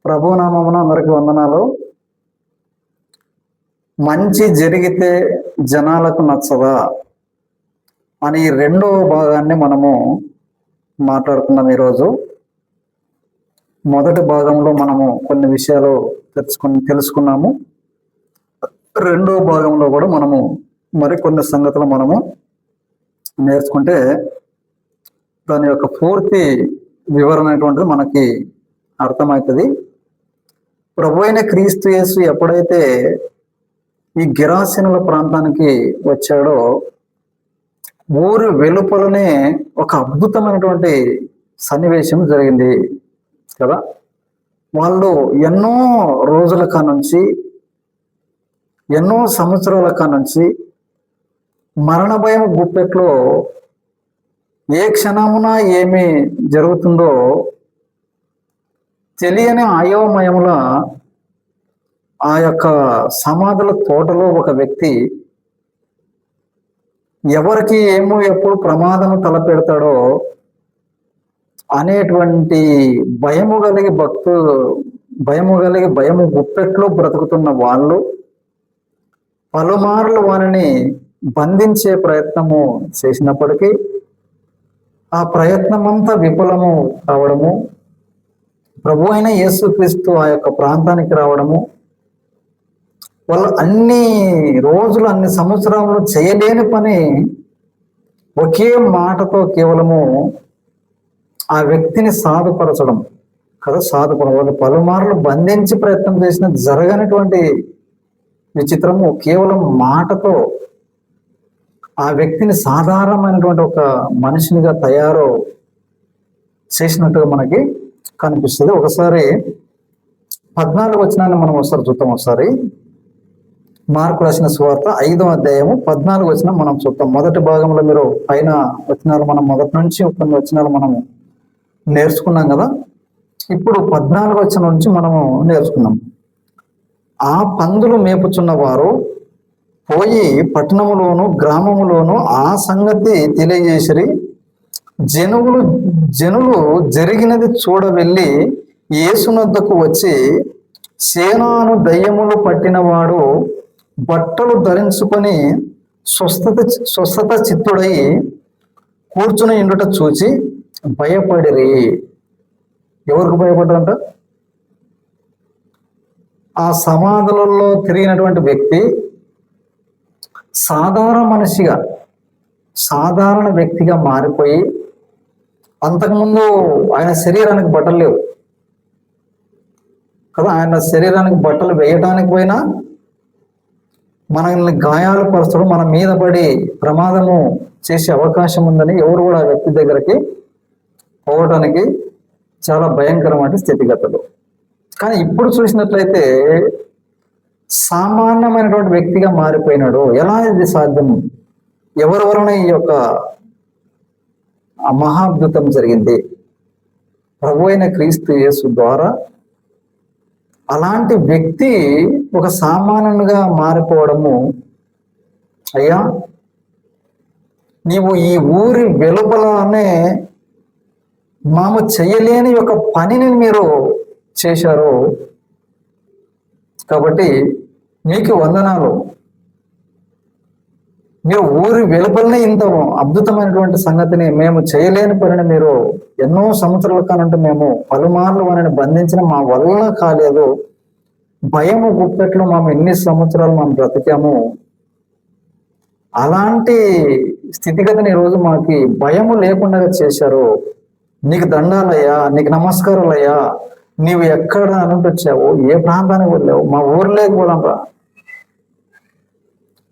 ప్రభునామమున అందరికి వందనాలు. మంచి జరిగితే జనాలకు నచ్చదా అని రెండో భాగాన్ని మనము మాట్లాడుకున్నాం. ఈరోజు మొదటి భాగంలో మనము కొన్ని విషయాలు తెలుసుకున్నాము. రెండో భాగంలో కూడా మనము మరికొన్ని సంగతులు మనము నేర్చుకుంటే దాని యొక్క పూర్తి వివరణ అనేటువంటిది మనకి అర్థమవుతుంది. ప్రభు అయిన క్రీస్తు యేసు ఎప్పుడైతే ఈ గిరాసీనుల ప్రాంతానికి వచ్చాడో ఊరి వెలుపలనే ఒక అద్భుతమైనటువంటి సన్నివేశం జరిగింది కదా. వాళ్ళు ఎన్నో రోజుల కానుంచి, ఎన్నో సంవత్సరాల కానుంచి మరణ భయం గుప్పెట్లో ఏ క్షణమున ఏమి జరుగుతుందో తెలియని అయోమయముల ఆ యొక్క సమాధుల తోటలో ఒక వ్యక్తి ఎవరికి ఏమో ఎప్పుడు ప్రమాదము తలపెడతాడో అనేటువంటి భయము కలిగి భయము గుప్పెట్లో బ్రతుకుతున్న వాళ్ళు పలుమార్లు వారిని బంధించే ప్రయత్నము చేసినప్పటికీ ఆ ప్రయత్నమంతా విఫలము కావడము, ప్రభు అయిన యేసుక్రీస్తు ఆ యొక్క ప్రాంతానికి రావడము, వాళ్ళు అన్ని రోజులు అన్ని సంవత్సరాలు చేయలేని పని ఒకే మాటతో కేవలము ఆ వ్యక్తిని సాధుపరచడం కదా. వాళ్ళు పలుమార్లు బంధించి ప్రయత్నం చేసిన జరగనటువంటి విచిత్రము కేవలం మాటతో ఆ వ్యక్తిని సాధారణమైనటువంటి ఒక మనిషినిగా తయారు చేసినట్టుగా మనకి కనిపిస్తుంది. ఒకసారి 14 వచనాన్ని మనం ఒకసారి చూద్దాం. ఒకసారి మార్కు రాసిన సువార్త 5వ అధ్యాయము 14 వచనం మనం చూద్దాం. మొదటి భాగంలో మీరు పైన వచనాలు మనం మొదటి నుంచి కొన్ని వచనాలు మనము నేర్చుకున్నాం కదా. ఇప్పుడు 14 వచనం నుంచి మనము నేర్చుకున్నాం. ఆ పందులు మేపుచున్న వారు పోయి పట్టణములోను గ్రామములోను ఆ సంగతి తెలియజేసిరి. జనులు జరిగినది చూడ వెళ్ళి యేసునొద్దకు వచ్చి, సేనాను దయ్యములు పట్టినవాడు బట్టలు ధరించుకొని స్వస్థత చిత్తుడై కూర్చుని ఇండుట చూచి భయపడిరి. ఎవరికి భయపడ్డారంట? ఆ సమాధులలో తిరిగినటువంటి వ్యక్తి సాధారణ వ్యక్తిగా మారిపోయి, అంతకుముందు ఆయన శరీరానికి బట్టలు లేవు కదా. ఆయన శరీరానికి బట్టలు వేయడానికి పోయినా మనల్ని గాయాలు పరచడం, మన మీద పడి ప్రమాదము చేసే అవకాశం ఉందని ఎవరు కూడా ఆ వ్యక్తి దగ్గరికి పోవడానికి చాలా భయంకరమైన స్థితిగతులు. కానీ ఇప్పుడు చూసినట్లయితే సామాన్యమైనటువంటి వ్యక్తిగా మారిపోయినాడు. ఎలా ఇది సాధ్యం? ఎవరి వలన ఈ యొక్క మహాద్భుతం జరిగింది? ప్రభు అయిన క్రీస్తు యేసు ద్వారా అలాంటి వ్యక్తి ఒక సామాన్యునిగా మారిపోవడము, అయ్యా నీవు ఈ ఊరి వెలుపలనే మాము చేయలేని ఒక పనిని మీరు చేశారు కాబట్టి మీకు వందనాలు. మీరు ఊరి వెలుపలనే ఇంత అద్భుతమైనటువంటి సంగతిని, మేము చేయలేని పనిని మీరు ఎన్నో సంవత్సరాల కానంటే మేము పలుమార్లు వారిని బంధించిన మా వల్ల కాలేదు, భయము గుప్పెట్లో మేము ఎన్ని సంవత్సరాలు మేము బ్రతికాము, అలాంటి స్థితిగతిని ఈరోజు మాకి భయము లేకుండా చేశారు. నీకు దండాలయ్యా, నీకు నమస్కారాలయ్యా, నీవు ఎక్కడ అనుంటొచ్చావు, ఏ ప్రాంతానికి వెళ్ళావు, మా ఊర్లోకి పోదాం రా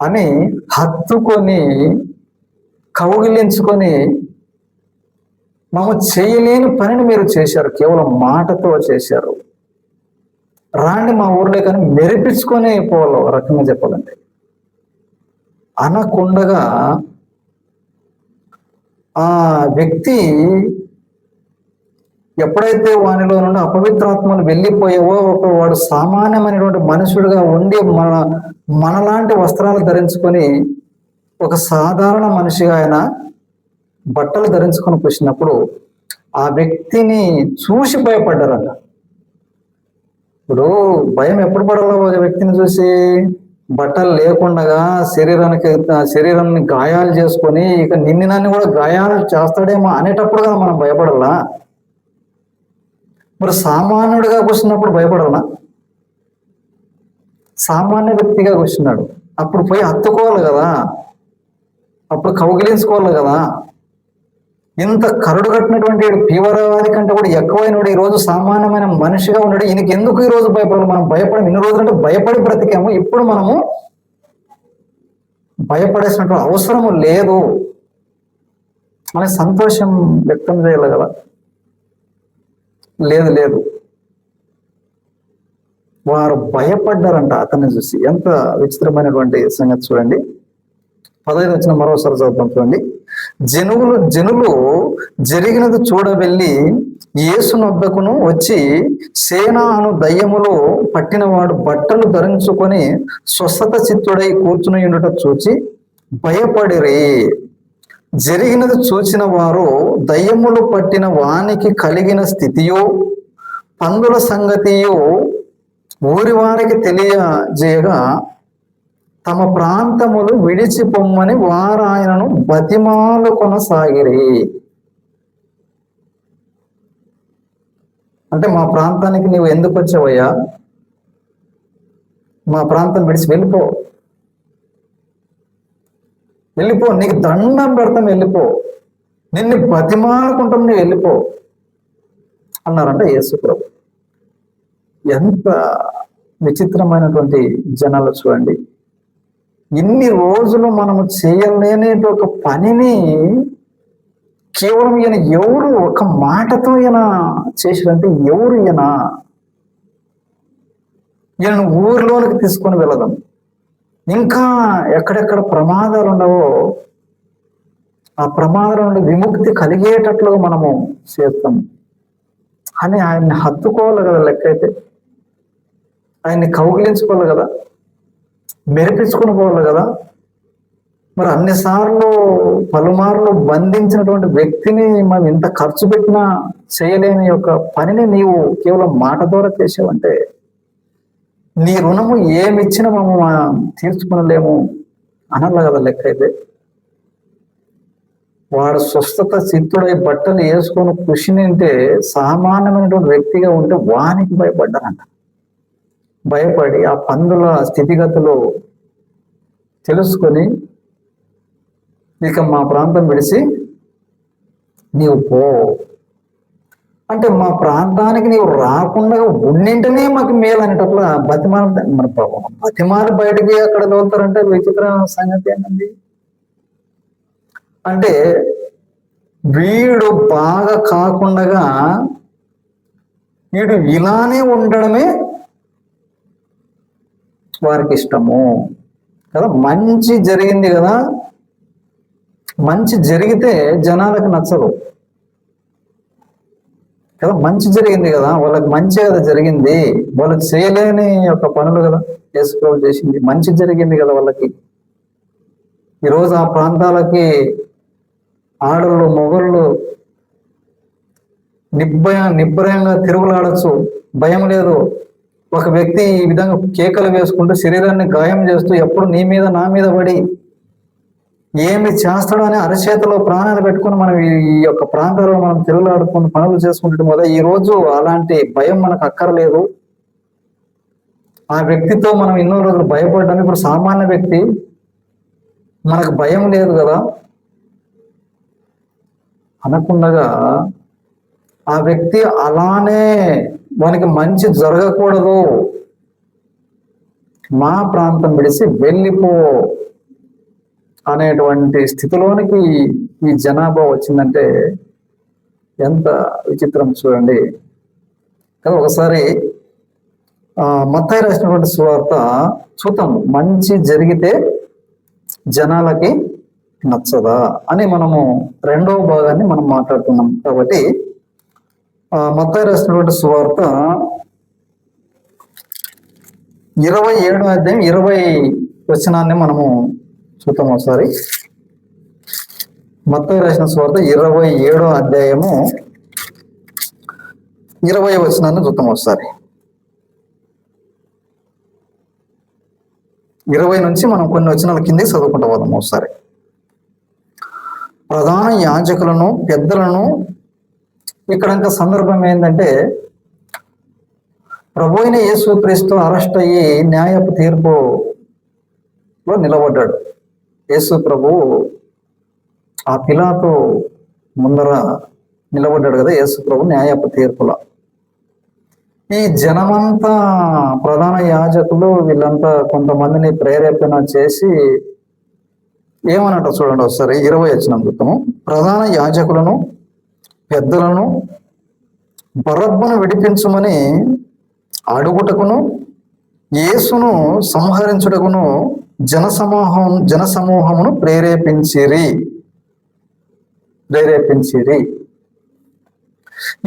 అని హత్తుకొని కౌగిలించుకొని మేము చేయలేని పనిని మీరు చేశారు, కేవలం మాటతో చేశారు. రాండి మా ఊర్లో కానీ మెరిపించుకొని పోవాలి, రకంగా చెప్పాలంటే. అనకుండగా ఆ వ్యక్తి ఎప్పుడైతే వానిలో నుండి అపవిత్రాత్మలు వెళ్ళిపోయావో, వాడు సామాన్యమైనటువంటి మనుషుడిగా ఉండి మనలాంటి వస్త్రాలు ధరించుకొని ఒక సాధారణ మనిషిగా ఆయన బట్టలు ధరించుకొని కూర్చున్నప్పుడు ఆ వ్యక్తిని చూసి భయపడ్డారట. ఇప్పుడు భయం ఎప్పుడు పడాలో ఒక వ్యక్తిని చూసి, బట్టలు లేకుండగా శరీరాన్ని గాయాలు చేసుకొని ఇక నిన్ను కూడా గాయాలు చేస్తాడేమో అనేటప్పుడు కదా మనం భయపడాలా. మరి సామాన్యుడిగా కూర్చున్నప్పుడు భయపడాలా? సామాన్య వ్యక్తిగా కూర్చున్నాడు, అప్పుడు పోయి హత్తుకోవాలి కదా, అప్పుడు కౌగిలించుకోవాలి కదా. ఇంత కరుడు కట్టినటువంటి తీవ్రవాది కంటే కూడా ఎక్కువైనడు ఈ రోజు సామాన్యమైన మనిషిగా ఉన్నాడు. ఈయనకి ఎందుకు ఈ రోజు భయపడాలి? మనం భయపడి ఇన్ని రోజులు అంటే భయపడి బ్రతికాము, ఇప్పుడు మనము భయపడేసినటువంటి అవసరము లేదు అనే సంతోషం వ్యక్తం చేయాలి కదా. లేదు లేదు, వారు భయపడ్డారంట అతన్ని చూసి. ఎంత విచిత్రమైనటువంటి సంగతి చూడండి. 15 వచ్చిన మరోసారి చదువుతాం చూడండి. జనులు జరిగినది చూడవెళ్ళి యేసునొద్దకును వచ్చి, సేన అను దయ్యములు పట్టినవాడు బట్టలు ధరించుకొని స్వస్థత చిత్తుడై కూర్చుని ఉండుట చూచి భయపడిరి. జరిగినది చూచిన వారు దయ్యములు పట్టిన వానికి కలిగిన స్థితియో పందుల సంగతియో ఊరి వారికి తెలియజేయగా, తమ ప్రాంతములు విడిచిపొమ్మని వారు ఆయనను బతిమాలు కొనసాగిరి. అంటే మా ప్రాంతానికి నీవు ఎందుకు వచ్చావయ్యా? మా ప్రాంతం విడిచి వెళ్ళిపో, వెళ్ళిపో, నీకు దండం పెడతాం, వెళ్ళిపో, నిన్ను బతిమాలుకుంటాం, నువ్వు వెళ్ళిపో అన్నారంట యేసు ప్రభు. ఎంత విచిత్రమైనటువంటి జనాలు చూడండి. ఇన్ని రోజులు మనము చేయలేని ఒక పనిని కేవలం ఈయన ఎవరు ఒక మాటతో ఈయన చేసిరంటే, ఎవరు ఈయనను ఊరిలోనికి తీసుకొని వెళ్ళదాం, ఇంకా ఎక్కడెక్కడ ప్రమాదాలు ఉండవో ఆ ప్రమాదాల నుండి విముక్తి కలిగేటట్లుగా మనము చేస్తాం అని ఆయన్ని హత్తుకోవాలి కదా. లెక్క అయితే ఆయన్ని కౌగిలించుకోవాలి కదా, మెరిపించుకుని పోవాలి కదా. మరి అన్నిసార్లు పలుమార్లు బంధించినటువంటి వ్యక్తిని మనం ఇంత ఖర్చు పెట్టినా చేయలేని యొక్క పనిని నీవు కేవలం మాట ద్వారా చేసావంటే, నీ రుణము ఏమిచ్చినా మేము తీర్చుకునలేము అనల్ల కదా లెక్క అయితే. వాడు స్వస్థత చిత్తుడై బట్టలు వేసుకొని కృషినింటే సామాన్యమైనటువంటి వ్యక్తిగా ఉంటే వానికి భయపడ్డారంట. భయపడి ఆ పందుల స్థితిగతులు తెలుసుకొని, ఇక మా ప్రాంతం విడిచి నీవు పో అంటే, మా ప్రాంతానికి నీవు రాకుండా ఉన్నింటనే మాకు మేలు అనేటప్పుడు బతిమాల మన బతిమాల బయటికి అక్కడ తోలుతారంటే విచిత్ర సంగతి ఏంటండి. అంటే వీడు బాగా కాకుండా వీడు ఇలానే ఉండడమే వారికి ఇష్టము కదా. మంచి జరిగింది కదా, మంచి జరిగితే జనాలకు నచ్చదు కదా. మంచి జరిగింది కదా, వాళ్ళకి మంచి కదా జరిగింది, వాళ్ళకి చేయలేని ఒక పనులు కదా యేసు చేసింది. మంచి జరిగింది కదా వాళ్ళకి. ఈరోజు ఆ ప్రాంతాలకి ఆడళ్ళు మొగళ్ళు నిబ్బరంగా తిరుగులాడచ్చు, భయం లేదు. ఒక వ్యక్తి ఈ విధంగా కేకలు వేసుకుంటూ శరీరాన్ని గాయం చేస్తూ ఎప్పుడు నీ మీద నా మీద పడి ఏమి చేస్తాడో అని అరచేతిలో ప్రాణాలు పెట్టుకుని మనం ఈ యొక్క ప్రాంతాల్లో మనం తిరుగులాడుకుని పనులు చేసుకుంటాం కదా. ఈ రోజు అలాంటి భయం మనకు అక్కర్లేదు. ఆ వ్యక్తితో మనం ఎన్నో రోజులు భయపడ్డాము. ఇప్పుడు సామాన్య వ్యక్తి, మనకు భయం లేదు కదా అనకుండగా ఆ వ్యక్తి అలానే వానికి మంచి జరగకూడదు, మా ప్రాంతం విడిచి వెళ్ళిపో అనేటువంటి స్థితిలోనికి ఈ జనాభా వచ్చిందంటే ఎంత విచిత్రం చూడండి కదా. ఒకసారి మత్తయి రాసినటువంటి సువార్త చూద్దాం. మంచి జరిగితే జనాలకి నచ్చదా అని మనము రెండవ భాగాన్ని మనం మాట్లాడుతున్నాం కాబట్టి, మత్తయి రాసినటువంటి సువార్త 27వ అధ్యాయం 20 వచనాన్ని మనము చూద్దాం ఒకసారి. మత్తయి రాసిన సువార్త 27వ అధ్యాయము 20వ వచనాన్ని చూద్దాం ఒకసారి. 20 నుంచి మనం కొన్ని వచనాల కిందకి చదువుకుంటూ పోదాం ఒకసారి. ప్రధాన యాజకులను, పెద్దలను, ఇక్కడ ఇంకా సందర్భం ఏంటంటే ప్రభు అయిన యేసుక్రీస్తు అరెస్ట్ అయ్యి న్యాయపు తీర్పులో నిలబడ్డాడు. యేసు ప్రభు ఆ పిలాతు ముందర నిలబడ్డాడు కదా యేసు ప్రభు న్యాయపు తీర్పులో. ఈ జనమంతా ప్రధాన యాజకులు వీళ్ళంతా కొంతమందిని ప్రేరేపణ చేసి ఏమన్నట్టు చూడండి ఒకసారి 20 వచనం చూద్దాము. ప్రధాన యాజకులను, పెద్దలను బరబ్బను విడిపించమని అడుగుటకును యేసును సంహరించుటకును జనసమూహమును ప్రేరేపించిరి.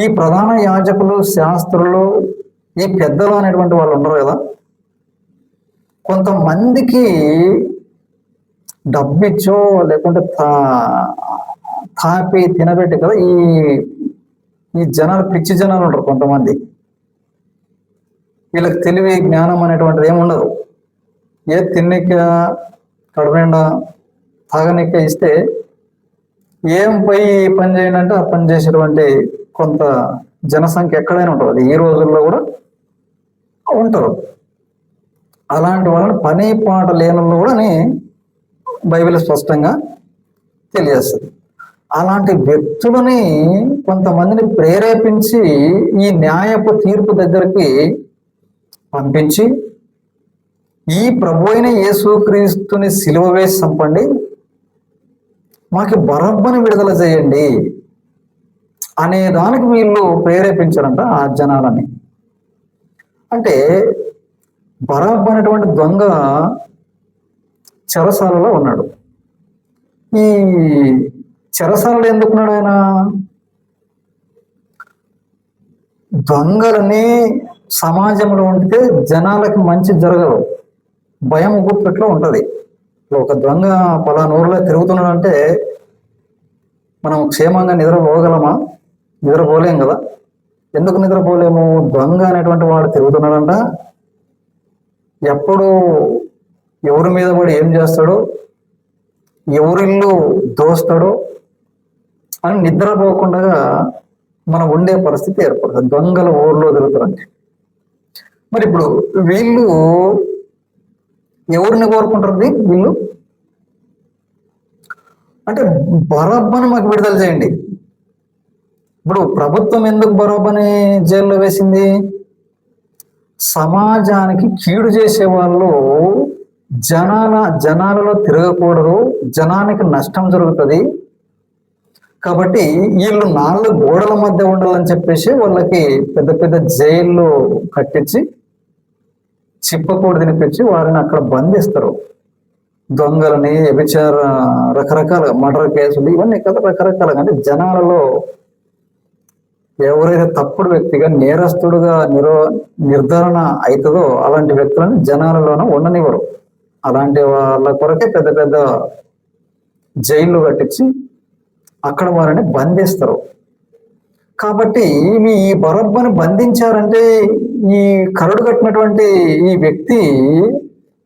ఈ ప్రధాన యాజకులు, శాస్త్రులు, ఈ పెద్దలు అనేటువంటి వాళ్ళు ఉండరు కదా, కొంతమందికి డబ్బిచ్చో లేకుంటే తాపి తినబెట్టి కదా ఈ జనాలు, పిచ్చి జనాలు ఉంటారు కొంతమంది. వీళ్ళకి తెలివి, జ్ఞానం అనేటువంటిది ఏముండదు. ఏ తిన్నిక, కడుపునిండా తాగనిక ఇస్తే ఏం పోయి పని చేయండి అంటే ఆ పని చేసేటువంటి కొంత జనసంఖ్య ఎక్కడైనా ఉంటుంది. అది ఈ రోజుల్లో కూడా ఉంటారు. అలాంటి వాళ్ళని పని పాట లేనుల్లో కూడా బైబిల్ స్పష్టంగా తెలియజేస్తుంది. అలాంటి వ్యక్తులని కొంతమందిని ప్రేరేపించి ఈ న్యాయపు తీర్పు దగ్గరికి పంపించి ఈ ప్రభు అయిన యేసుక్రీస్తుని సిలువ వేసి చంపండి, మాకు బరబ్బను విడుదల చేయండి అనే దానికి వీళ్ళు ప్రేరేపించారంట ఆ జనాలని. అంటే బరబ్బ అనేటువంటి దొంగ చెరసాలలో ఉన్నాడు. ఈ చెరసాలలో ఎందుకున్నాడు ఆయన? దొంగలని సమాజంలో ఉంటే జనాలకి మంచి జరగదు, భయం గుప్పెట్లో ఉంటుంది. ఒక దొంగ పలానా ఊర్లో తిరుగుతున్నాడు అంటే మనం క్షేమంగా నిద్రపోగలమా? నిద్రపోలేం కదా. ఎందుకు నిద్రపోలేము? దొంగ అనేటువంటి వాడు తిరుగుతున్నాడంట, ఎప్పుడు ఎవరి మీద పడి ఏం చేస్తాడో, ఎవరిల్లు దోస్తాడో అని నిద్రపోకుండా మనం ఉండే పరిస్థితి ఏర్పడుతుంది దొంగల ఊర్లో తిరుగుతారంటే. మరి ఇప్పుడు వీళ్ళు ఎవరిని కోరుకుంటారు? వీళ్ళు అంటే బరబ్బని మాకు విడుదల చేయండి. ఇప్పుడు ప్రభుత్వం ఎందుకు బరబ్బని జైల్లో వేసింది? సమాజానికి కీడు చేసే వాళ్ళు జనాలలో తిరగకూడదు, జనానికి నష్టం జరుగుతుంది కాబట్టి వీళ్ళు 4 గోడల మధ్య ఉండాలని చెప్పేసి వాళ్ళకి పెద్ద పెద్ద జైళ్ళు కట్టించి చిప్పకూడు తినిపించి వారిని అక్కడ బంధిస్తారు. దొంగలని, వ్యభిచార, రకరకాల మర్డర్ కేసులు, ఇవన్నీ కదా రకరకాలుగా. అంటే జనాలలో ఎవరైతే తప్పుడు వ్యక్తిగా, నేరస్తుడుగా నిర్ధారణ అవుతుందో అలాంటి వ్యక్తులను జనాలలోన ఉండనివ్వరు. అలాంటి వాళ్ళ కొరకే పెద్ద పెద్ద జైళ్ళు కట్టించి అక్కడ వారిని బంధిస్తారు. కాబట్టి ఈ బరబ్బను బంధించారంటే ఈ కరడు కట్టినటువంటి ఈ వ్యక్తి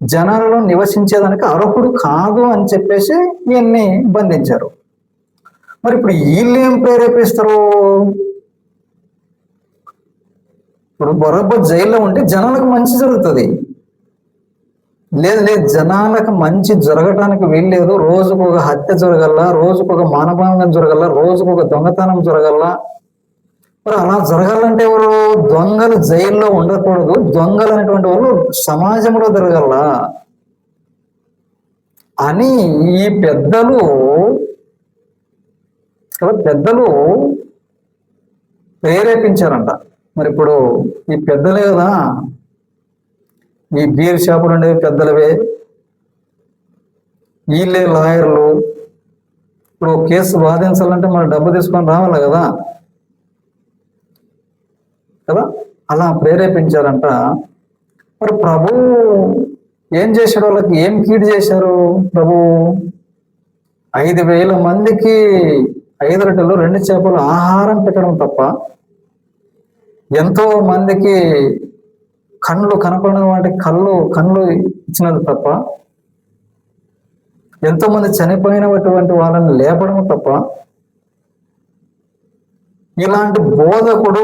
జనాలలో నివసించేదానికి అర్హుడు కాదు అని చెప్పేసి ఈయన్ని బంధించారు. మరి ఇప్పుడు వీళ్ళు ఏం ప్రేరేపిస్తారు? ఇప్పుడు బరబ్బ జైల్లో ఉంటే జనాలకు మంచి జరుగుతుంది. లేదు జనాలకు మంచి జరగటానికి వీల్లేదు. రోజుకు ఒక హత్య జరగల్లా, రోజుకు ఒక మానభంగం జరగల్లా, రోజుకు ఒక దొంగతనం జరగల్లా. మరి అలా జరగాలంటే ఎవరు? దొంగలు జైల్లో ఉండకూడదు, దొంగలు అనేటువంటి వాళ్ళు సమాజంలో జరగల్లా అని ఈ పెద్దలు ప్రేరేపించారంట. మరి ఇప్పుడు ఈ పెద్దలే కదా, ఈ బీర్ షాపులు ఉండేవి పెద్దలవే, వీళ్ళే లాయర్లు. ఇప్పుడు కేసు వాదించాలంటే మన డబ్బు తీసుకొని రావాలి కదా. అలా ప్రేరేపించారంట. మరి ప్రభు ఏం చేశాడు? వాళ్ళకి ఏం కీడు చేశారు? ప్రభు 5,000 మందికి 5 రొట్టెలు 2 చేపలు ఆహారం పెట్టడం తప్ప ఎంతో మందికి కళ్ళు కనపడిన వాటికి కళ్ళు ఇచ్చినది తప్ప, ఎంతో మంది చనిపోయినటువంటి వాళ్ళని లేపడం తప్ప, ఇలాంటి బోధకుడు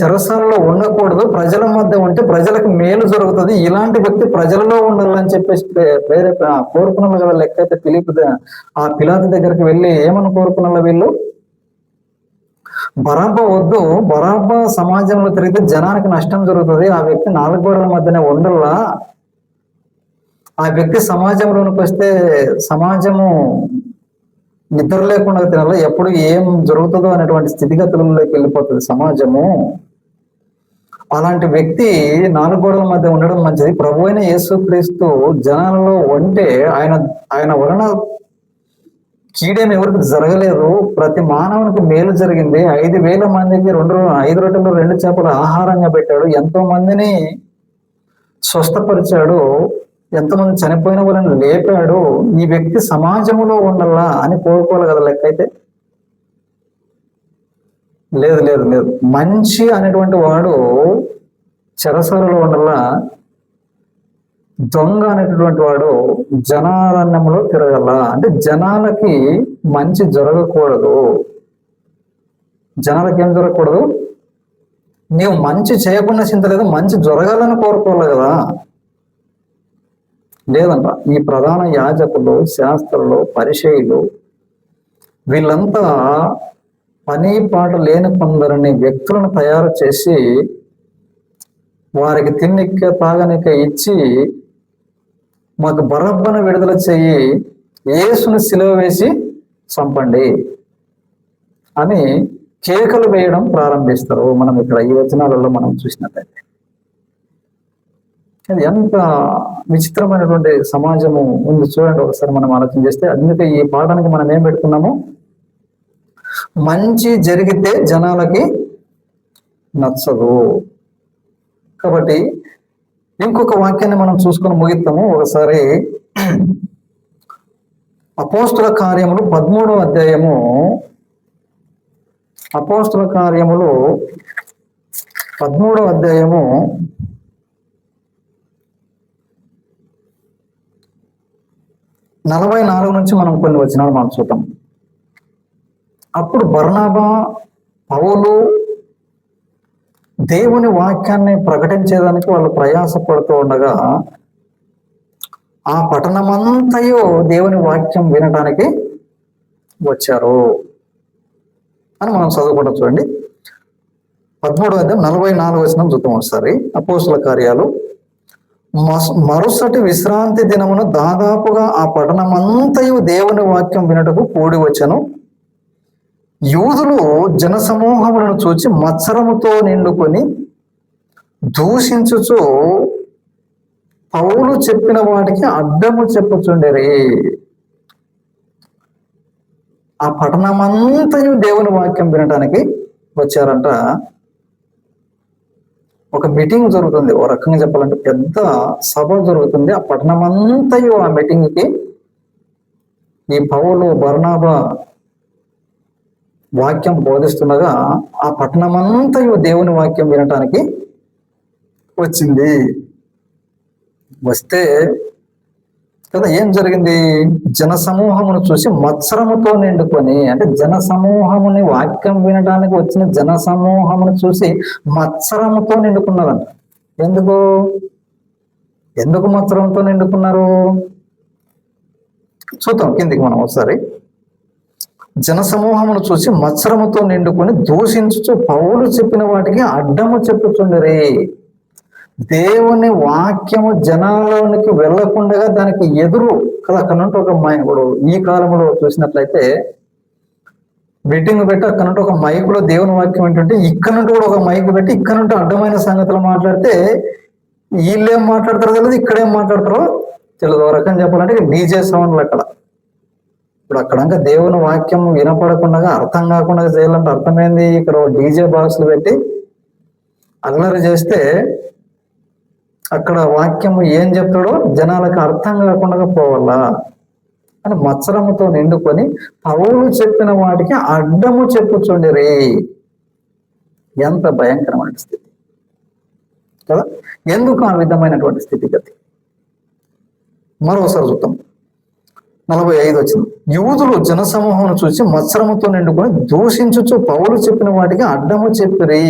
చెరసాలలో ఉండకూడదు, ప్రజల మధ్య ఉంటే ప్రజలకు మేలు జరుగుతుంది, ఇలాంటి వ్యక్తి ప్రజలలో ఉండాలని చెప్పేసి కోరుకున్న కదా లెక్క అయితే పిలాతు దగ్గరికి వెళ్ళి ఏమని కోరుకున్న వీళ్ళు, బరబ్బ వద్దు, బరబ్బ సమాజంలో తిరిగితే జనానికి నష్టం జరుగుతుంది, ఆ వ్యక్తి 4 గోడల మధ్యనే ఉండల్లా, ఆ వ్యక్తి సమాజంలోనికి వస్తే సమాజము నిద్ర లేకుండా తినాలి, ఎప్పుడు ఏం జరుగుతుందో అనేటువంటి స్థితిగతులలోకి వెళ్ళిపోతుంది సమాజము, అలాంటి వ్యక్తి 4 గోడల మధ్య ఉండడం మంచిది, ప్రభు అయిన యేసుక్రీస్తు జనాలలో ఉంటే ఆయన వలన కీడేమి ఎవరికి జరగలేదు, ప్రతి మానవునికి మేలు జరిగింది, 5,000 మందికి 5 రొట్టెలు 2 చేపలు ఆహారంగా పెట్టాడు, ఎంతో మందిని స్వస్థపరిచాడు, ఎంతమంది చనిపోయిన వాళ్ళని లేపాడు, ఈ వ్యక్తి సమాజంలో ఉండాలా అని కోరుకోవాలి కదా లెక్క అయితే. లేదు, మంచి అనేటువంటి వాడు చెరసాలలో ఉండాలా, దొంగ అనేటటువంటి వాడు జనారణ్యంలో తిరగల, అంటే జనాలకి మంచి జరగకూడదు, జనాలకి ఏం జరగకూడదు, నీవు మంచి చేయకుండా చింతలేదు, మంచి జరగాలని కోరుకోవాలి కదా. లేదంట, ఈ ప్రధాన యాజకులు, శాస్త్రులు, పరిచయులు వీళ్ళంతా పని పాట లేని కొందరిని వ్యక్తులను తయారు చేసి వారికి తిన్నిక తాగనిక ఇచ్చి మాకు బరబ్బను విడుదల చెయ్యి, యేసుని సిలువ వేసి చంపండి అని కేకలు వేయడం ప్రారంభిస్తారు. మనం ఇక్కడ ఈ వచనాలలో మనం చూసినట్లయితే అది ఎంత విచిత్రమైనటువంటి సమాజము ఉంది చూడండి ఒకసారి మనం ఆలోచన చేస్తే. అందుకే ఈ పాఠానికి మనం ఏం పెట్టుకున్నాము, మంచి జరిగితే జనాలకి నచ్చదు. కాబట్టి ఇంకొక వాక్యాన్ని మనం చూసుకొని ముగిస్తాము ఒకసారి. అపోస్తుల కార్యములు 13వ అధ్యాయము, అపోస్తుల కార్యములు 13వ అధ్యాయము 44 నుంచి మనం కొన్ని వచనాలు మనం చూద్దాం. అప్పుడు బర్నబా, పౌలు దేవుని వాక్యాన్ని ప్రకటించేదానికి వాళ్ళు ప్రయాసపడుతూ ఉండగా ఆ పట్టణమంతయు దేవుని వాక్యం వినడానికి వచ్చారు అని మనం చదువుకుంటాం. చూడండి 13వ అధ్యాయం 44 వచనం చూద్దాం ఒకసారి. అపోస్తుల కార్యాలు. మరుసటి విశ్రాంతి దినమున దాదాపుగా ఆ పట్టణమంతయు దేవుని వాక్యం వినటకు కూడి వచ్చెను. యూదులు జనసమూహములను చూచి మత్సరముతో నిండుకొని దూషించుచు పౌలు చెప్పిన వాటికి అడ్డము చెప్పుచుండేరి. ఆ పట్టణమంతయు దేవుని వాక్యం వినటానికి వచ్చారంట. ఒక మీటింగ్ జరుగుతుంది, ఓ రకంగా చెప్పాలంటే పెద్ద సభ జరుగుతుంది. ఆ పట్టణమంతయు ఆ మీటింగ్కి ఈ పౌలు, బర్నబా వాక్యం బోధిస్తుండగా ఆ పట్టణమంతయు దేవుని వాక్యం వినటానికి వచ్చింది. వస్తే కదా ఏం జరిగింది, జనసమూహమును చూసి మత్సరముతో నిండుకొని, అంటే జనసమూహముని వాక్యం వినడానికి వచ్చిన జనసమూహమును చూసి మత్సరముతో నిండుకున్నదంట. ఎందుకు మత్సరంతో నిండుకున్నారు చూద్దాం కిందికి మనం ఒకసారి. జనసమూహమును చూసి మత్సరముతో నిండుకొని దూషించుచు పౌలు చెప్పిన వాటికి అడ్డము చెప్పుచుండరి. దేవుని వాక్యము జనాల్లోనికి వెళ్లకుండా దానికి ఎదురు కదా. అక్కడ నుండి ఒక ఇప్పుడు ఈ కాలంలో చూసినట్లయితే మీటింగ్ పెట్టి అక్కడ నుండి ఒక మైకులో దేవుని వాక్యం ఏంటంటే ఇక్కడ నుండి కూడా ఒక మైక్ పెట్టి ఇక్కడ నుండి అడ్డమైన సంగతులు మాట్లాడితే వీళ్ళేం మాట్లాడతారో తెలియదు, ఇక్కడేం మాట్లాడతారో తెలియదు. ఒక రకం చెప్పాలంటే డీజే సౌండ్లు అక్కడ. ఇప్పుడు అక్కడ దేవుని వాక్యం వినపడకుండా అర్థం కాకుండా చేయాలంటే అర్థమైంది. ఇక్కడ డీజే బాక్స్లు పెట్టి అల్లరి చేస్తే అక్కడ వాక్యము ఏం చెప్తాడో జనాలకు అర్థం కాకుండా పోవాలా అని మత్సరముతో నిండుకొని పౌలు చెప్పిన వాటికి అడ్డము చెప్పుచుండిరి. ఎంత భయంకరమైన స్థితి. కదా. ఎందుకు ఆ విధమైనటువంటి స్థితిగతి? మరోసారి చూద్దాం. 45 వచ్చింది. యూదులు జనసమూహం చూసి మత్సరముతో నిండుకొని దూషించుచు పౌలు చెప్పిన వాటికి అడ్డము చెప్పిరి.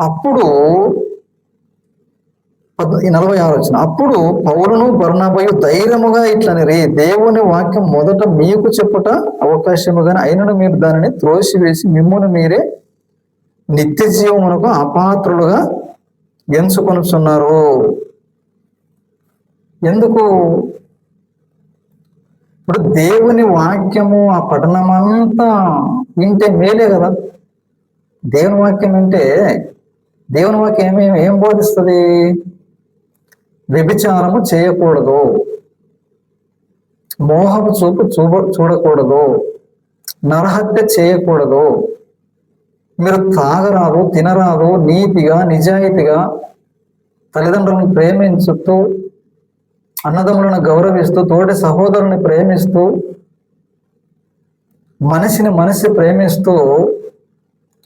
అప్పుడు 46 వచ్చిన. అప్పుడు పౌలును బర్నబాయు ధైర్యముగా ఇట్లనిరి, దేవుని వాక్యం మొదట మీకు చెప్పుట అవకాశముగానే అయినను మీరు దానిని త్రోసివేసి మిమ్మును మీరే నిత్య జీవమునకు అపాత్రులుగా ఎంచుకొనుచున్నారు. ఎందుకు? ఇప్పుడు దేవుని వాక్యము ఆ పఠనమంతా వింటే మేలే కదా. దేవుని వాక్యం వింటే దేవుని వాక్యం ఏం బోధిస్తుంది? వ్యభిచారము చేయకూడదు, మోహపు చూపు చూడకూడదు, నరహత్య చేయకూడదు, మీరు తాగరాదు, తినరాదు, నీతిగా నిజాయితీగా తల్లిదండ్రులను ప్రేమించుతూ, అన్నదమ్ములను గౌరవిస్తూ, తోటి సహోదరుని ప్రేమిస్తూ, మనిషి ప్రేమిస్తూ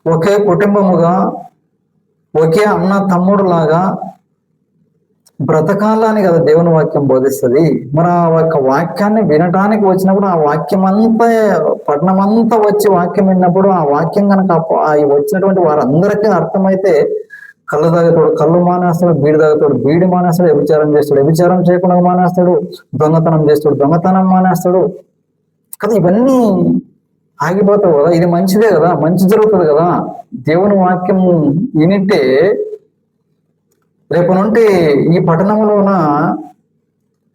ఒకే కుటుంబముగా ఒకే అన్న తమ్ముడు లాగా బ్రతకాలని కదా దేవుని వాక్యం బోధిస్తుంది. మరి ఆ యొక్క వాక్యాన్ని వినటానికి వచ్చినప్పుడు ఆ వాక్యం అంతా పట్టణమంతా వచ్చి వాక్యం విన్నప్పుడు ఆ వాక్యం కనుక వచ్చినటువంటి వారందరికీ అర్థమైతే కళ్ళు తాగుతాడు, కళ్ళు మానేస్తాడు, బీడి తాగుతాడు, బీడి మానేస్తాడు, వ్యభిచారం చేస్తాడు, వ్యభిచారం చేయకుండా మానేస్తాడు, దొంగతనం చేస్తాడు, దొంగతనం మానేస్తాడు కదా. ఇవన్నీ ఆగిపోతావు కదా. ఇది మంచిదే కదా, మంచి జరుగుతుంది కదా. దేవుని వాక్యం వినితే రేపు నుండి ఈ పట్టణంలోన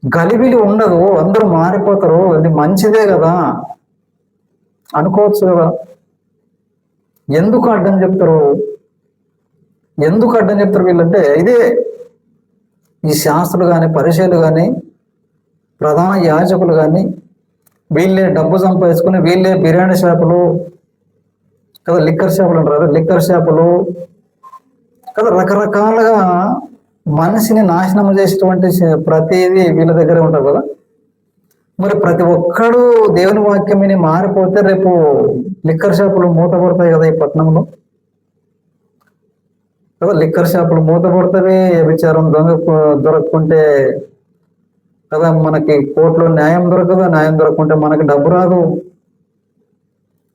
గలిబిలి ఉండదు, అందరూ మారిపోతారు, ఇది మంచిదే కదా అనుకోవచ్చు కదా. ఎందుకు అడ్డం చెప్తారు? వీళ్ళంటే ఇదే ఈ శాస్త్రులు కానీ, పరిచయులు కానీ, ప్రధాన యాజకులు కానీ వీళ్ళే డబ్బు సంపాదించుకుని వీళ్ళే బిర్యానీ షాపులు కదా, లిక్కర్ షాపులు అంటారు, లిక్కర్ షాపులు కదా, రకరకాలుగా మనిషిని నాశనం చేసేటువంటి ప్రతిదీ వీళ్ళ దగ్గరే ఉంటారు కదా. మరి ప్రతి ఒక్కడు దేవుని వాక్యం విని మారిపోతే రేపు లిక్కర్ షాపులు మూతపడతాయి కదా ఈ పట్టణంలో కదా. లిక్కర్ షాపులు మూతపడతాయి, విచారం దొరకకుంటే కదా మనకి కోర్టులో న్యాయం దొరకదు, న్యాయం దొరకకుంటే మనకి డబ్బు రాదు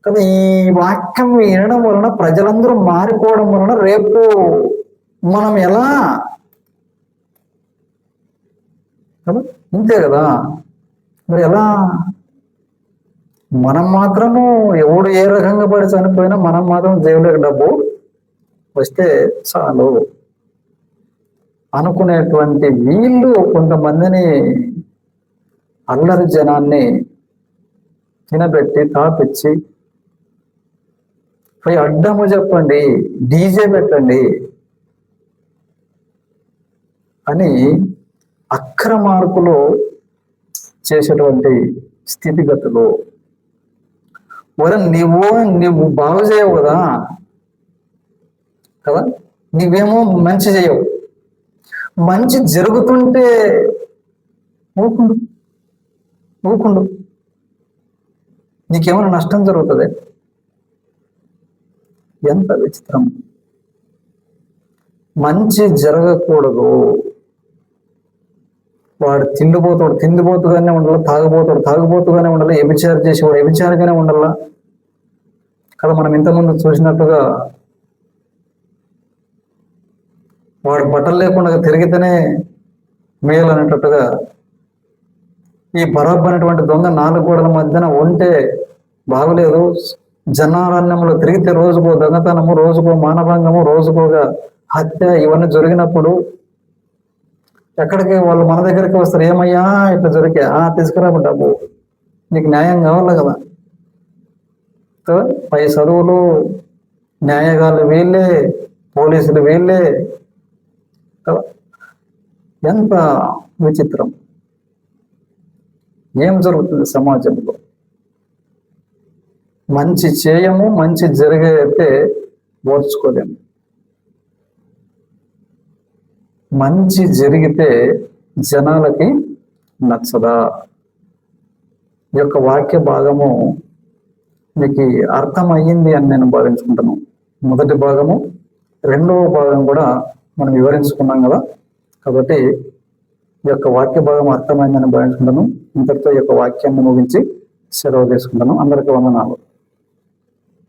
కదా. ఈ వాక్యం వినడం వలన ప్రజలందరూ మారిపోవడం వలన రేపు మనం ఎలా కదా, ఇంతే కదా. మరి ఎలా? మనం మాత్రము ఎవడు ఏ రకంగా పడి చనిపోయినా మనం మాత్రం దేవుడికి డబ్బు వస్తే చాలు అనుకునేటువంటి వీళ్ళు కొంతమందిని అల్లరి జనాన్ని తినబెట్టి తాపిచ్చి పోయి అడ్డము చెప్పండి, డీజే పెట్టండి అని అక్రమార్కులు చేసేటువంటి స్థితిగతులు. నువ్వు బాగు చేయవు కదా, నువ్వేమో మంచి చేయవు. మంచి జరుగుతుంటే ఊకుండు, నీకేమైనా నష్టం జరుగుతుంది. ఎంత విచిత్రం! మంచి జరగకూడదు, వాడు తిండిపోతుగానే ఉండాలి, తాగుబోతుగానే ఉండాలి, వ్యభిచారం చేసేవాడు వ్యభిచారిగానే ఉండాలా కదా. మనం ఇంతకుముందు చూసినట్టుగా వాడు బట్టలు లేకుండా తిరిగితేనే మేలు అనేటట్టుగా ఈ బరబ్బ అనేటువంటి దొంగ 4 గోడల మధ్యన ఉంటే బాగులేదు. జనారణ్యంలో తిరిగితే రోజుకో దొంగతనము, రోజుకో మానభంగము, రోజుకోగా హత్య ఇవన్నీ జరిగినప్పుడు ఎక్కడికి వాళ్ళు మన దగ్గరికి వస్తారు. ఏమయ్యా ఇట్లా జరిగే, తీసుకురాబు డబ్బు, నీకు న్యాయం కావాలి కదా. పై చదువులు, న్యాయగాళ్ళు వీళ్ళే, పోలీసులు వీళ్ళే కదా. ఎంత విచిత్రం! ఏం జరుగుతుంది సమాజంలో? మంచి చేయము, మంచి జరిగే ఓర్చుకోలేము. మంచి జరిగితే జనాలకి నచ్చదా? ఈ యొక్క వాక్య భాగము మీకు అర్థమయ్యింది అని నేను భావించుకుంటున్నాను. మొదటి భాగము రెండవ భాగం కూడా మనం వివరించుకున్నాం కదా. కాబట్టి ఈ యొక్క వాక్య భాగం అర్థమైందని భావించుకుంటాను. ఇంతటితో ఈ యొక్క వాక్యాన్ని ముగించి సెలవు తీసుకుంటాను. అందరికీ వందనాలు.